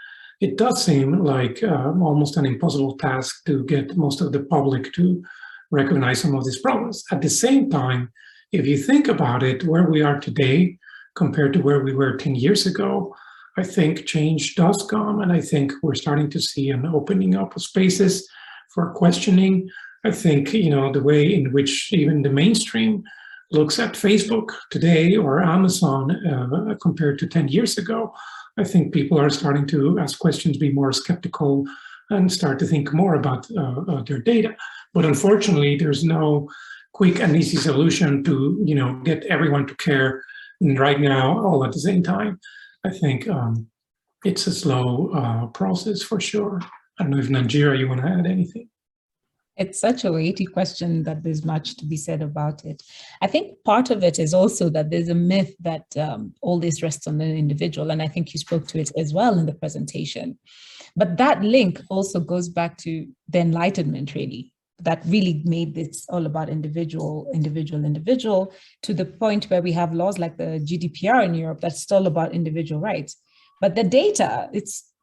it does seem like almost an impossible task to get most of the public to recognize some of these problems. At the same time, if you think about it, where we are today compared to where we were 10 years ago, I think change does come, and I think we're starting to see an opening up of spaces for questioning. I think, you know, the way in which even the mainstream looks at Facebook today or Amazon compared to 10 years ago, I think people are starting to ask questions, be more skeptical, and start to think more about their data. But unfortunately, there's no quick and easy solution to, you know, get everyone to care right now all at the same time. I think it's a slow process for sure. I don't know if Nanjira, you want to add anything? It's such a weighty question that there's much to be said about it. I think part of it is also that there's a myth that all this rests on the individual, and I think you spoke to it as well in the presentation. But that link also goes back to the Enlightenment, really. That really made this all about individual, to the point where we have laws like the GDPR in Europe that's still about individual rights. But the data,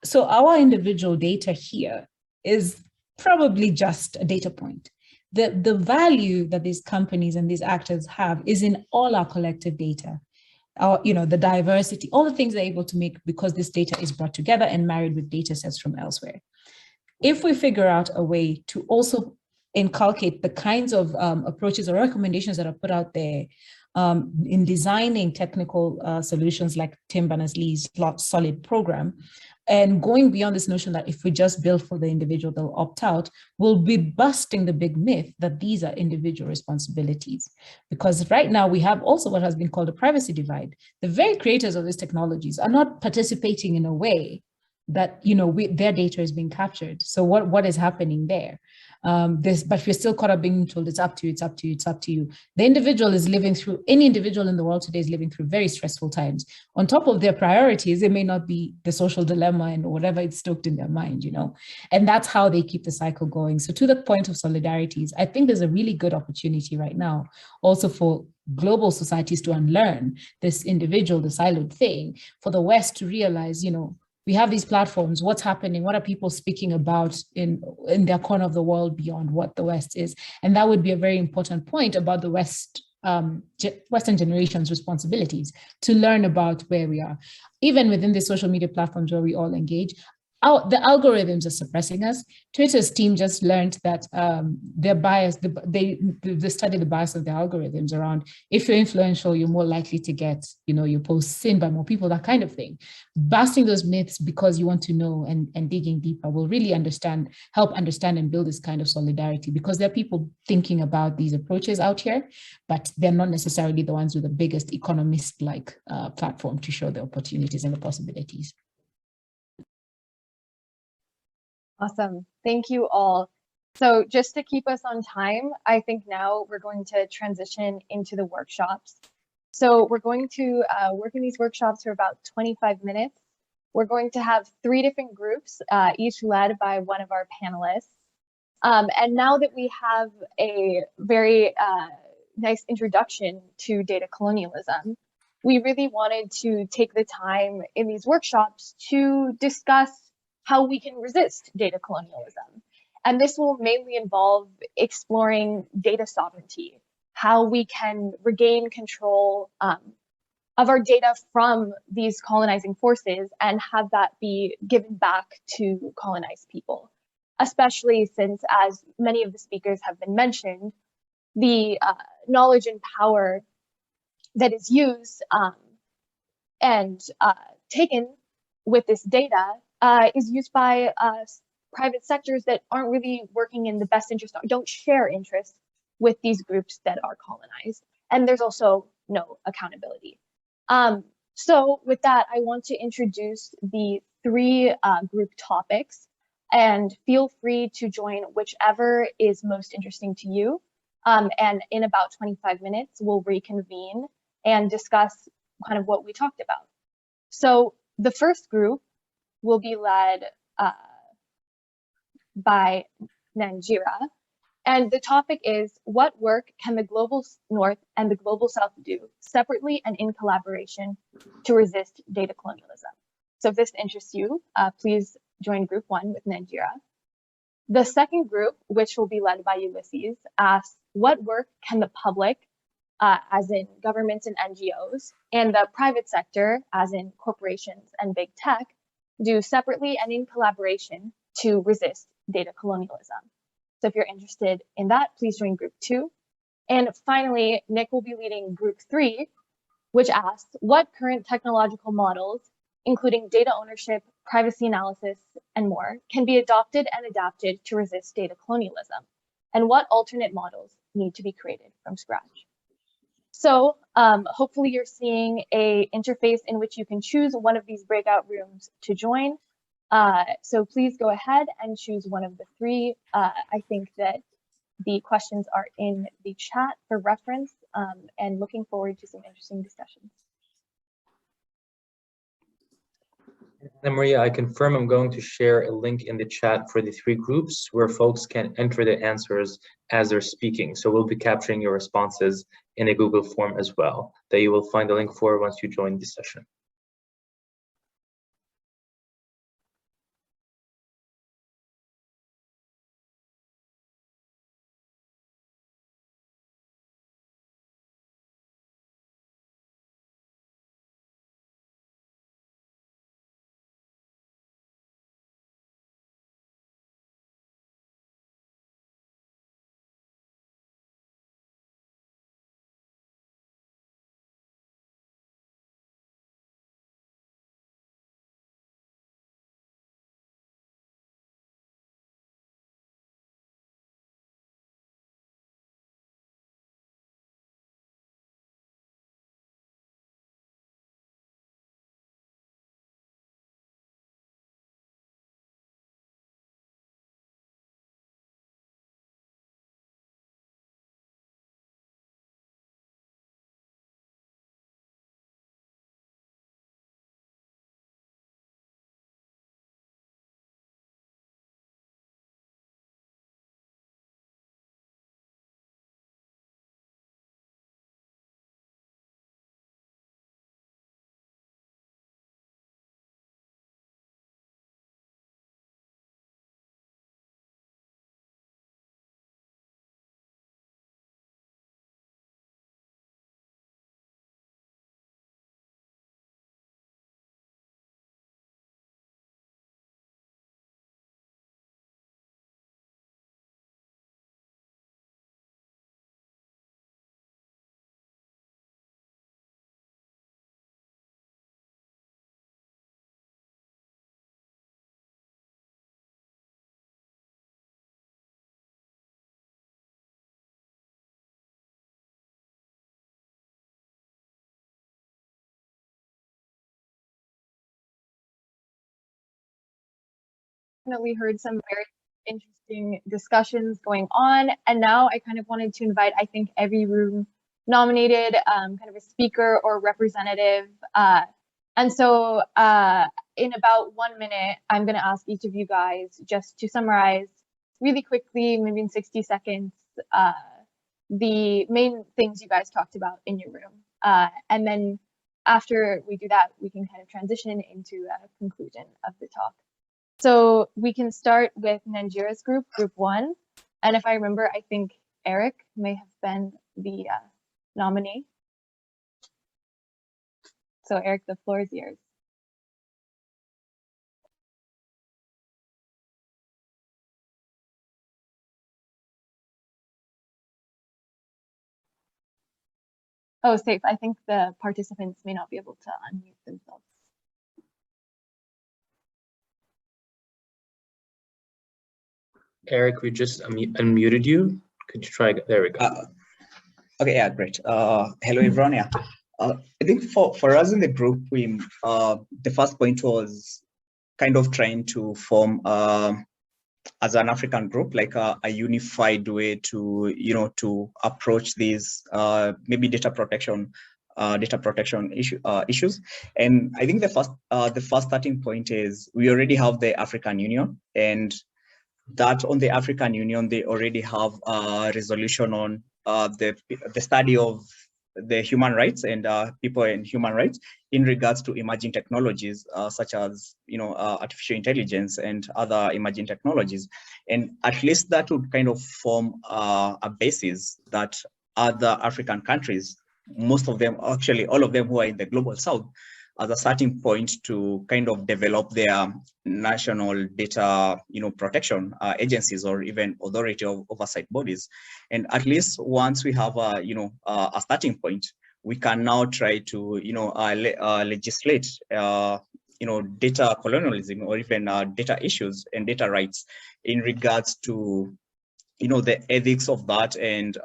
so our individual data here is probably just a data point. The value that these companies and these actors have is in all our collective data, the diversity, all the things they're able to make because this data is brought together and married with data sets from elsewhere. If we figure out a way to also inculcate the kinds of approaches or recommendations that are put out there in designing technical solutions like Tim Berners-Lee's solid program, and going beyond this notion that if we just build for the individual, they'll opt out, we'll be busting the big myth that these are individual responsibilities. Because right now we have also what has been called a privacy divide. The very creators of these technologies are not participating in a way that, you know, their data is being captured. So what is happening there? But we're still caught up being told it's up to you, it's up to you, it's up to you. The individual is living through, any individual in the world today is living through very stressful times. On top of their priorities, it may not be the social dilemma and whatever it's stoked in their mind, you know, and that's how they keep the cycle going. So to the point of solidarities, I think there's a really good opportunity right now also for global societies to unlearn this individual, the siloed thing, for the West to realize, you know, we have these platforms, what's happening, what are people speaking about in their corner of the world beyond what the West is? And that would be a very important point about the West Western generation's responsibilities to learn about where we are. Even within the social media platforms where we all engage, the algorithms are suppressing us. Twitter's team just learned that they're biased. They study the bias of the algorithms around if you're influential, you're more likely to get, your posts seen by more people, that kind of thing. Busting those myths because you want to know and digging deeper will really help understand and build this kind of solidarity, because there are people thinking about these approaches out here, but they're not necessarily the ones with the biggest economist-like platform to show the opportunities and the possibilities. Awesome. Thank you all. So just to keep us on time, I think now we're going to transition into the workshops. So we're going to work in these workshops for about 25 minutes. We're going to have 3 different groups, each led by one of our panelists. And now that we have a very nice introduction to data colonialism, we really wanted to take the time in these workshops to discuss how we can resist data colonialism. And this will mainly involve exploring data sovereignty, how we can regain control of our data from these colonizing forces and have that be given back to colonized people, especially since, as many of the speakers have been mentioned, the knowledge and power that is used and taken with this data is used by private sectors that aren't really working in the best interest, don't share interests with these groups that are colonized. And there's also no accountability. So with that, I want to introduce the 3 group topics, and feel free to join whichever is most interesting to you. And in about 25 minutes, we'll reconvene and discuss kind of what we talked about. So the first group will be led by Nanjira. And the topic is, what work can the global North and the global South do separately and in collaboration to resist data colonialism? So if this interests you, please join group 1 with Nanjira. The second group, which will be led by Ulises, asks, what work can the public, as in governments and NGOs, and the private sector, as in corporations and big tech, do separately and in collaboration to resist data colonialism? So if you're interested in that, please join group 2. And finally, Nick will be leading group 3, which asks, what current technological models, including data ownership, privacy analysis, and more, can be adopted and adapted to resist data colonialism? And what alternate models need to be created from scratch? So hopefully you're seeing an interface in which you can choose one of these breakout rooms to join. So please go ahead and choose one of the 3. I think that the questions are in the chat for reference, and looking forward to some interesting discussions. Maria, I confirm I'm going to share a link in the chat for the 3 groups where folks can enter the answers as they're speaking. So we'll be capturing your responses in a Google form as well, that you will find a link for once you join the session. definitely heard some very interesting discussions going on. And now I kind of wanted to invite, I think, every room nominated kind of a speaker or representative. And so in about 1 minute, I'm going to ask each of you guys just to summarize really quickly, maybe in 60 seconds, the main things you guys talked about in your room. And then after we do that, we can kind of transition into a conclusion of the talk. So we can start with Nanjira's group, group 1. And if I remember, I think Eric may have been the nominee. So Eric, the floor is yours. Oh, safe. I think the participants may not be able to unmute themselves. Eric, we just unmuted you. Could you try? There we go. Okay, yeah, great. Hello, everyone. Yeah, I think for us in the group, we the first point was kind of trying to form as an African group, like a unified way to to approach these maybe data protection issues. And I think the first starting point is we already have the African Union, and that on the African Union, they already have a resolution on the study of the human rights and people and human rights in regards to emerging technologies such as artificial intelligence and other emerging technologies. And at least that would kind of form a basis that other African countries, most of them, actually all of them who are in the global south, as a starting point to kind of develop their national data, protection agencies or even authority of oversight bodies. And at least once we have a starting point, we can now try to, legislate, data colonialism or even data issues and data rights in regards to, the ethics of that and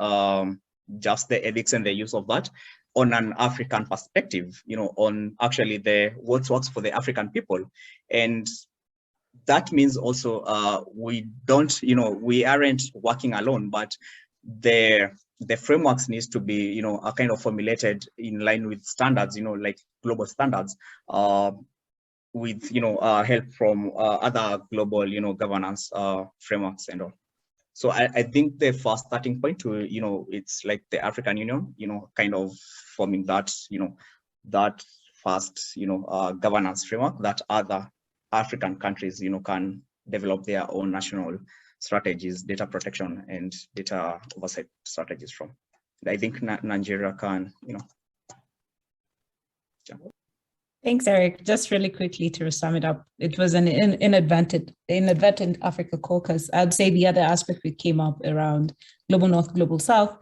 just the ethics and the use of that on an African perspective, on actually what works for the African people. And that means also we aren't working alone, but the frameworks needs to be, are kind of formulated in line with standards, like global standards, with, help from other global, governance frameworks and all. So I think the first starting point to, it's like the African Union, kind of forming that, that first, governance framework that other African countries, can develop their own national strategies, data protection and data oversight strategies from. I think Nanjira can, jump. Thanks, Eric. Just really quickly to sum it up, it was an inadvertent Africa caucus. I'd say the other aspect we came up around global North, global South,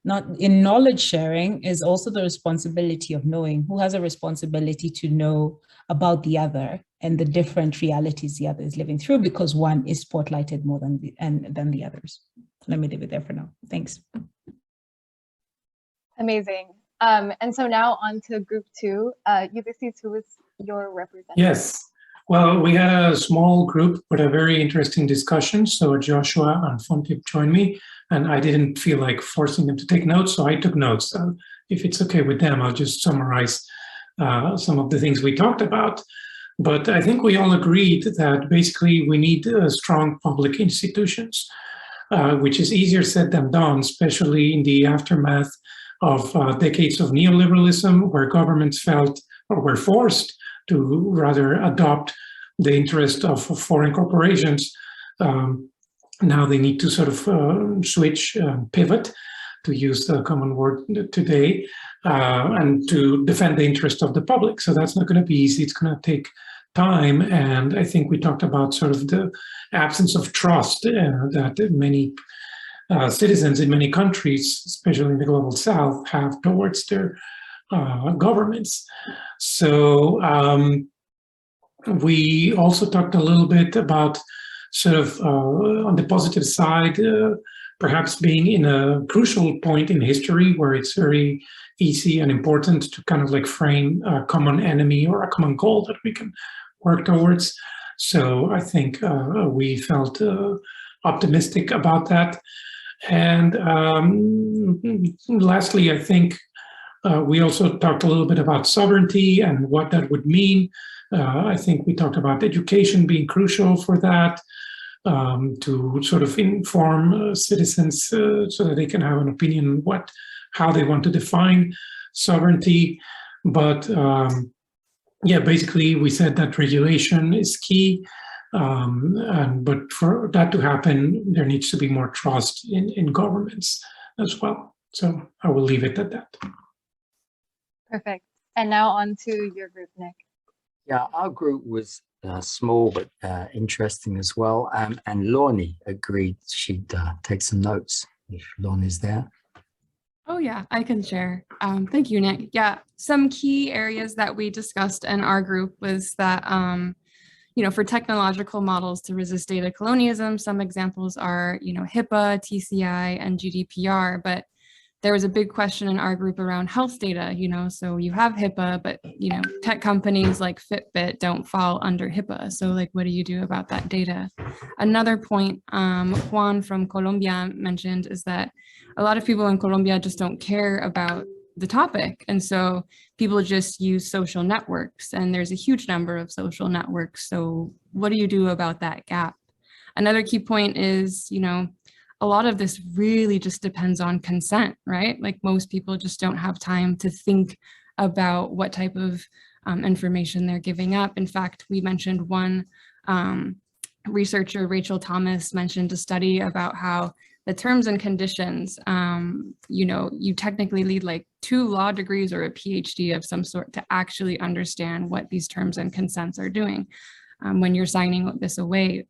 not in knowledge sharing is also the responsibility of knowing who has a responsibility to know about the other and the different realities the other is living through, because one is spotlighted more than the others. Let me leave it there for now. Thanks. Amazing. And so now on to group 2. Ulises, who was your representative? Yes. Well, we had a small group with a very interesting discussion. So Joshua and Fontip joined me, and I didn't feel like forcing them to take notes, so I took notes. So if it's okay with them, I'll just summarize some of the things we talked about. But I think we all agreed that basically we need strong public institutions, which is easier said than done, especially in the aftermath of decades of neoliberalism, where governments felt or were forced to rather adopt the interest of foreign corporations. Now they need to sort of switch, pivot, to use the common word today, and to defend the interest of the public. So that's not going to be easy. It's going to take time. And I think we talked about sort of the absence of trust that many citizens in many countries, especially in the global South, have towards their governments. So we also talked a little bit about sort of on the positive side, perhaps being in a crucial point in history where it's very easy and important to kind of like frame a common enemy or a common goal that we can work towards. So I think we felt optimistic about that. And lastly, I think we also talked a little bit about sovereignty and what that would mean. I think we talked about education being crucial for that, to sort of inform citizens so that they can have an opinion on how they want to define sovereignty. But yeah, basically we said that regulation is key. But for that to happen, there needs to be more trust in governments as well. So I will leave it at that. Perfect. And now on to your group, Nick. Yeah, our group was small but interesting as well. And Lorne agreed she'd take some notes if Lorne's there. Oh yeah, I can share. Thank you, Nick. Yeah, some key areas that we discussed in our group was that, for technological models to resist data colonialism, some examples are, HIPAA, TCI, and GDPR, but there was a big question in our group around health data, so you have HIPAA, but, tech companies like Fitbit don't fall under HIPAA. So like, what do you do about that data? Another point Juan from Colombia mentioned is that a lot of people in Colombia just don't care about the topic. And so people just use social networks, and there's a huge number of social networks. So what do you do about that gap? Another key point is, a lot of this really just depends on consent, right? Like most people just don't have time to think about what type of information they're giving up. In fact, we mentioned one researcher, Rachel Thomas, mentioned a study about how the terms and conditions, you technically need like 2 law degrees or a PhD of some sort to actually understand what these terms and consents are doing. When you're signing this away,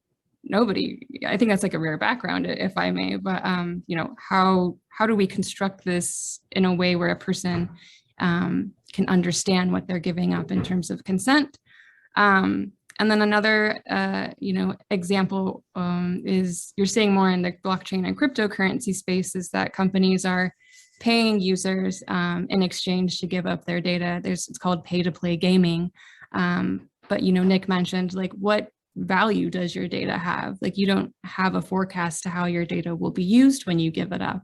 I think that's like a rare background, if I may, but how do we construct this in a way where a person can understand what they're giving up in terms of consent? And then another, example is you're seeing more in the blockchain and cryptocurrency space is that companies are paying users in exchange to give up their data. It's called pay-to-play gaming. But, Nick mentioned like, what value does your data have? Like you don't have a forecast to how your data will be used when you give it up.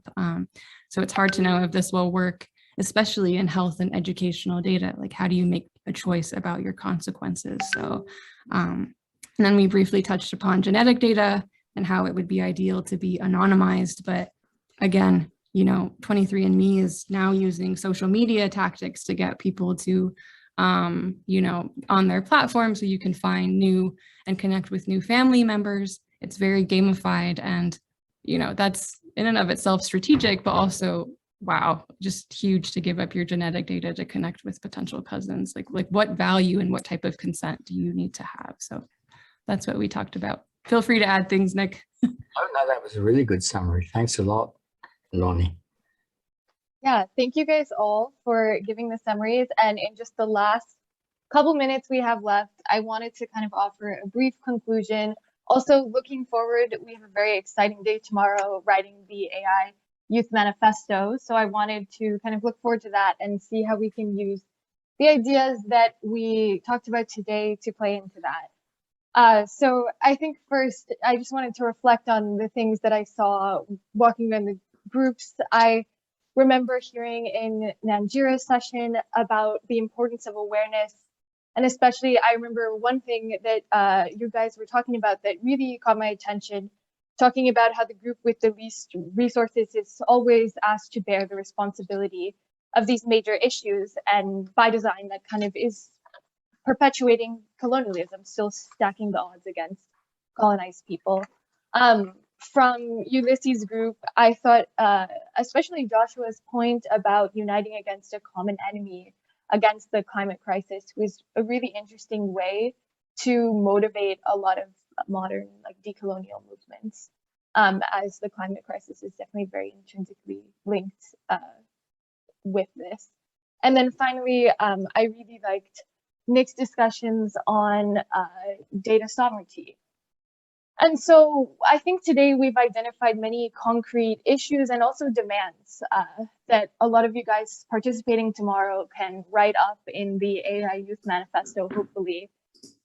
So it's hard to know if this will work, especially in health and educational data. Like how do you make a choice about your consequences? So, and then we briefly touched upon genetic data and how it would be ideal to be anonymized. But again, 23andMe is now using social media tactics to get people to, on their platform so you can find new and connect with new family members. It's very gamified, and, that's in and of itself strategic, but also, wow, just huge to give up your genetic data to connect with potential cousins. Like what value and what type of consent do you need to have? So that's what we talked about. Feel free to add things, Nick. Oh, no, that was a really good summary. Thanks a lot, Lonnie. Yeah, thank you guys all for giving the summaries. And in just the last couple minutes we have left, I wanted to kind of offer a brief conclusion. Also, looking forward, we have a very exciting day tomorrow, writing the AI Youth Manifesto. So I wanted to kind of look forward to that and see how we can use the ideas that we talked about today to play into that. So I think first, I just wanted to reflect on the things that I saw walking around the groups. I remember hearing in Nanjira's session about the importance of awareness. And especially, I remember one thing that you guys were talking about that really caught my attention, talking about how the group with the least resources is always asked to bear the responsibility of these major issues. And by design, that kind of is perpetuating colonialism, still stacking the odds against colonized people. From Ulises' group, I thought, especially Joshua's point about uniting against a common enemy, against the climate crisis, was a really interesting way to motivate a lot of modern decolonial movements, as the climate crisis is definitely very intrinsically linked with this. And then finally, I really liked Nick's discussions on data sovereignty. And so I think today we've identified many concrete issues and also demands that a lot of you guys participating tomorrow can write up in the AI Youth Manifesto, hopefully.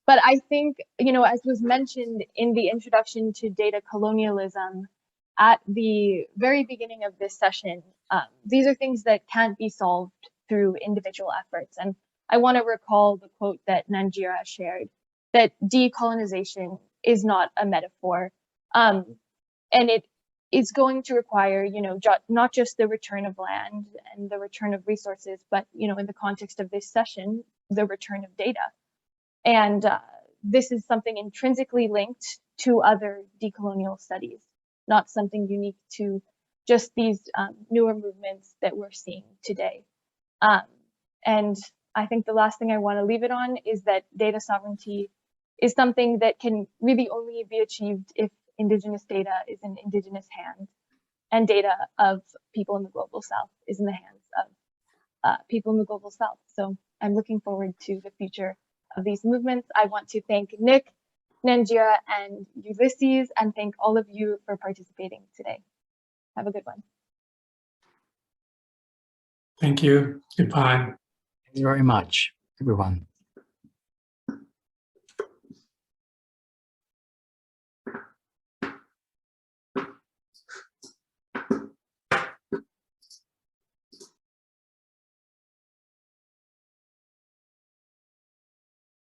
But I think, as was mentioned in the introduction to data colonialism at the very beginning of this session, these are things that can't be solved through individual efforts. And I want to recall the quote that Nanjira shared, that decolonization is not a metaphor. And it is going to require, not just the return of land and the return of resources, but, in the context of this session, the return of data. And this is something intrinsically linked to other decolonial studies, not something unique to just these newer movements that we're seeing today. And I think the last thing I want to leave it on is that data sovereignty is something that can really only be achieved if Indigenous data is in Indigenous hands, and data of people in the Global South is in the hands of people in the Global South. So I'm looking forward to the future of these movements. I want to thank Nick, Nanjira, and Ulises, and thank all of you for participating today. Have a good one. Thank you. Goodbye. Thank you very much, everyone.